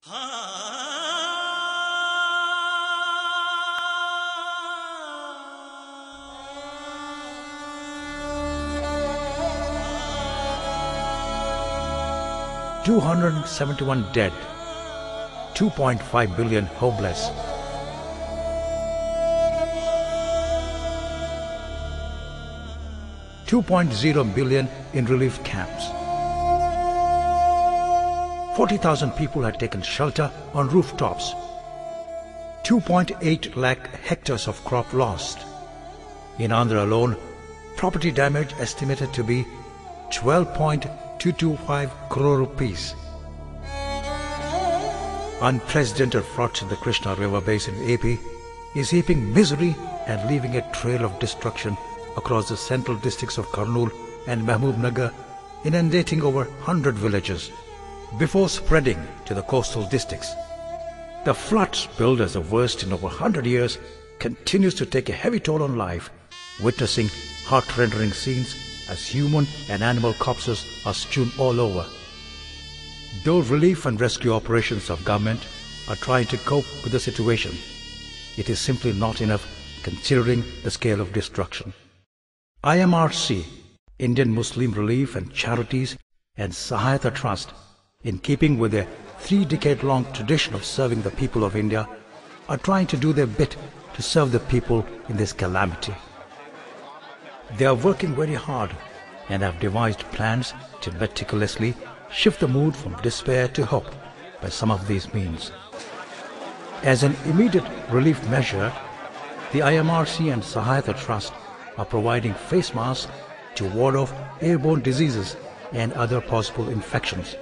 $271 dead, 2.5 billion homeless. $2.0 billion in relief camps. 40,000 people had taken shelter on rooftops. 2.8 lakh hectares of crop lost. In Andhra alone, property damage estimated to be 12.225 crore rupees. Unprecedented floods in the Krishna River basin in AP is heaping misery and leaving a trail of destruction across the central districts of Kurnool and Mahbubnagar, inundating over 100 villages before spreading to the coastal districts. The floods, billed as the worst in over 100 years, continues to take a heavy toll on life, witnessing heart-rending scenes as human and animal corpses are strewn all over. Though relief and rescue operations of government are trying to cope with the situation, it is simply not enough considering the scale of destruction. IMRC, Indian Muslim Relief and Charities and Sahayata Trust, in keeping with their 3-decade-long tradition of serving the people of India, are trying to do their bit to serve the people in this calamity. They are working very hard and have devised plans to meticulously shift the mood from despair to hope by some of these means. As an immediate relief measure, the IMRC and Sahayata Trust are providing face masks to ward off airborne diseases and other possible infections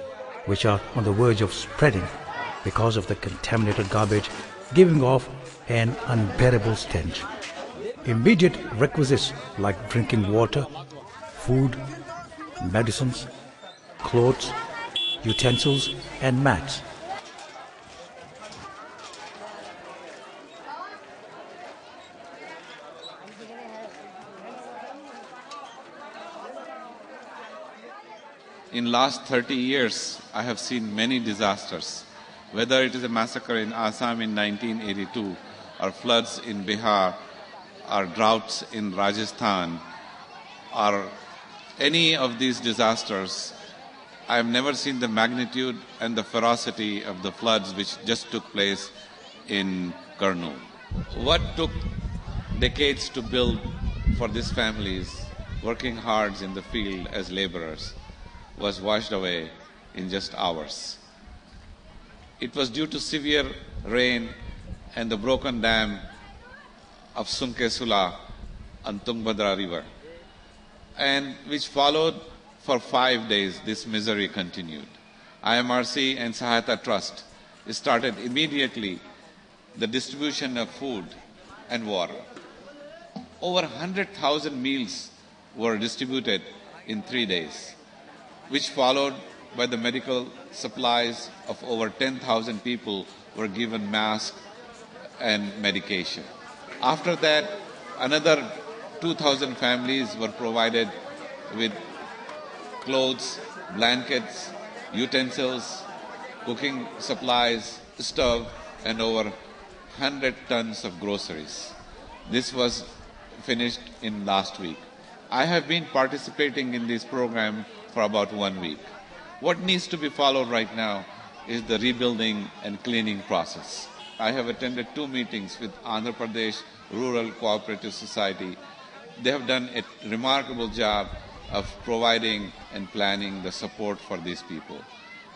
which are on the verge of spreading because of the contaminated garbage giving off an unbearable stench. Immediate requisites like drinking water, food, medicines, clothes, utensils and mats. In last 30 years, I have seen many disasters, whether it is a massacre in Assam in 1982, or floods in Bihar, or droughts in Rajasthan, or any of these disasters. I have never seen the magnitude and the ferocity of the floods which just took place in Kurnool. What took decades to build for these families, working hard in the field as laborers, was washed away in just hours. It was due to severe rain and the broken dam of Sunkesula on Tungabhadra River, and which followed for 5 days. This misery continued. IMRC and Sahayata Trust started immediately the distribution of food and water. Over 100,000 meals were distributed in 3 days, which followed by the medical supplies of over 10,000 people were given masks and medication. After that, another 2,000 families were provided with clothes, blankets, utensils, cooking supplies, stove, and over 100 tons of groceries. This was finished in last week. I have been participating in this program for about 1 week. What needs to be followed right now is the rebuilding and cleaning process. I have attended 2 meetings with Andhra Pradesh Rural Cooperative Society. They have done a remarkable job of providing and planning the support for these people.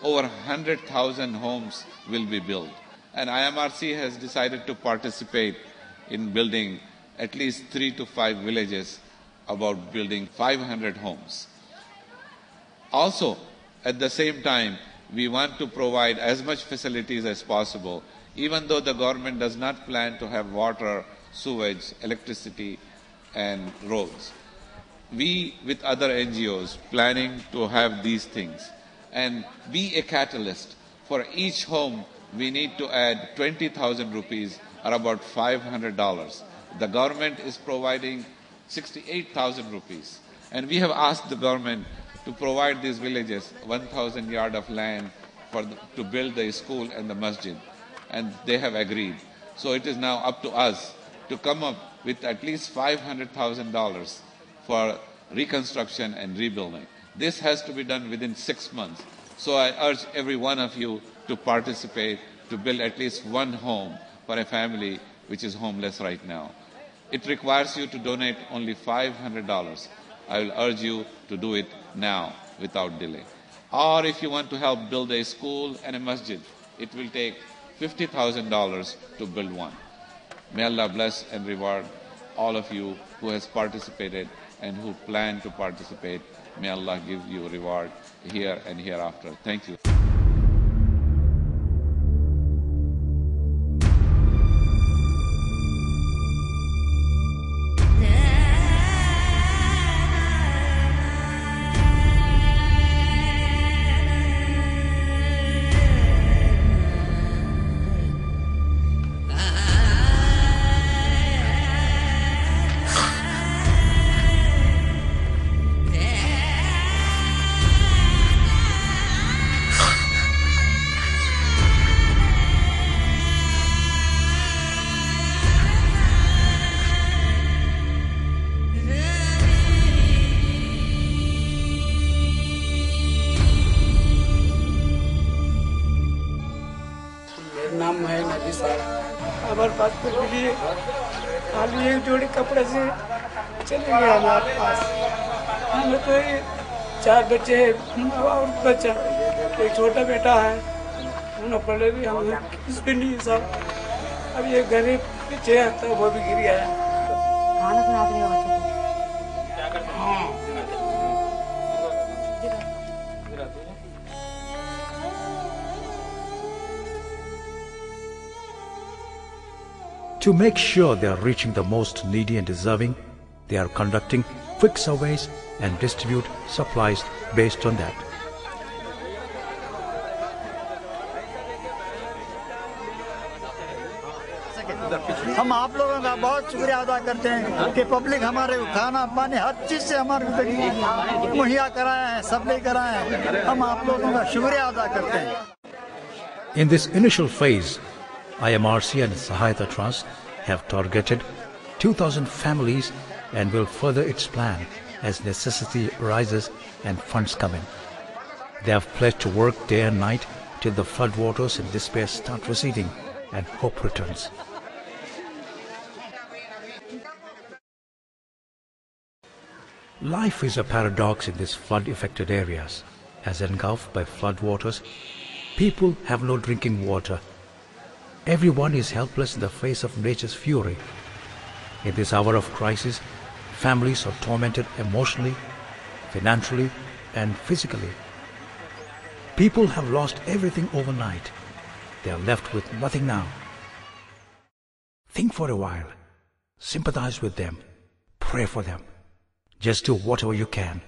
Over 100,000 homes will be built, and IMRC has decided to participate in building at least 3 to 5 villages, about building 500 homes. Also, at the same time, we want to provide as much facilities as possible, even though the government does not plan to have water, sewage, electricity, and roads. We, with other NGOs, planning to have these things and be a catalyst. For each home, we need to add 20,000 rupees, or about $500. The government is providing 68,000 rupees. And we have asked the government to provide these villages 1,000 yards of land to build the school and the masjid, and they have agreed. So it is now up to us to come up with at least $500,000 for reconstruction and rebuilding. This has to be done within 6 months. So I urge every one of you to participate to build at least one home for a family which is homeless right now. It requires you to donate only $500. I will urge you to do it now without delay. Or if you want to help build a school and a masjid, it will take $50,000 to build one. May Allah bless and reward all of you who has participated and who plan to participate. May Allah give you reward here and hereafter. Thank you. नाम है नबीर। हमारे पास कुछ भी नहीं है, खाली एक जोड़ी कपड़े से चले गए हमारे पास। हमें तो ये 4 बच्चे हैं और बच्चा एक छोटा बेटा है, उन्हें पढ़े भी हम कुछ भी नहीं सर। अब ये गरीब पीछे है तो वो भी गिर गया है। खाना खिलाते हैं बच्चों को। हाँ। To make sure they are reaching the most needy and deserving, they are conducting quick surveys and distribute supplies based on that. हम आप लोगों का बहुत शुक्रिया अदा करते हैं कि पब्लिक हमारे खाना पानी हर चीज से हमारे मुहैया कराया है, सब ले कराया है। हम आप लोगों का शुक्रिया अदा करते हैं। In this initial phase, IMRC and Sahayata Trust have targeted 2,000 families and will further its plan as necessity arises and funds come in. They have pledged to work day and night till the floodwaters and despair start receding and hope returns. Life is a paradox in these flood-affected areas. As engulfed by floodwaters, people have no drinking water. Everyone is helpless in the face of nature's fury. In this hour of crisis, families are tormented emotionally, financially, and physically. People have lost everything overnight. They are left with nothing now. Think for a while. Sympathize with them. Pray for them. Just do whatever you can.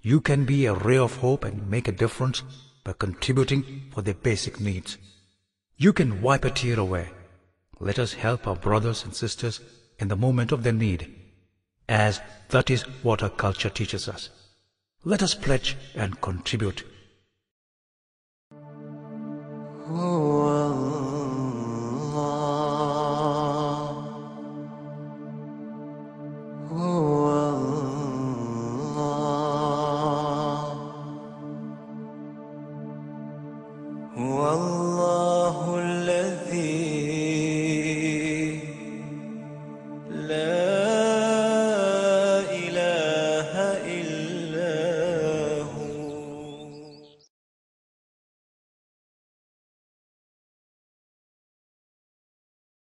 You can be a ray of hope and make a difference by contributing for their basic needs. You can wipe a tear away. Let us help our brothers and sisters in the moment of their need, as that is what our culture teaches us. Let us pledge and contribute. Allah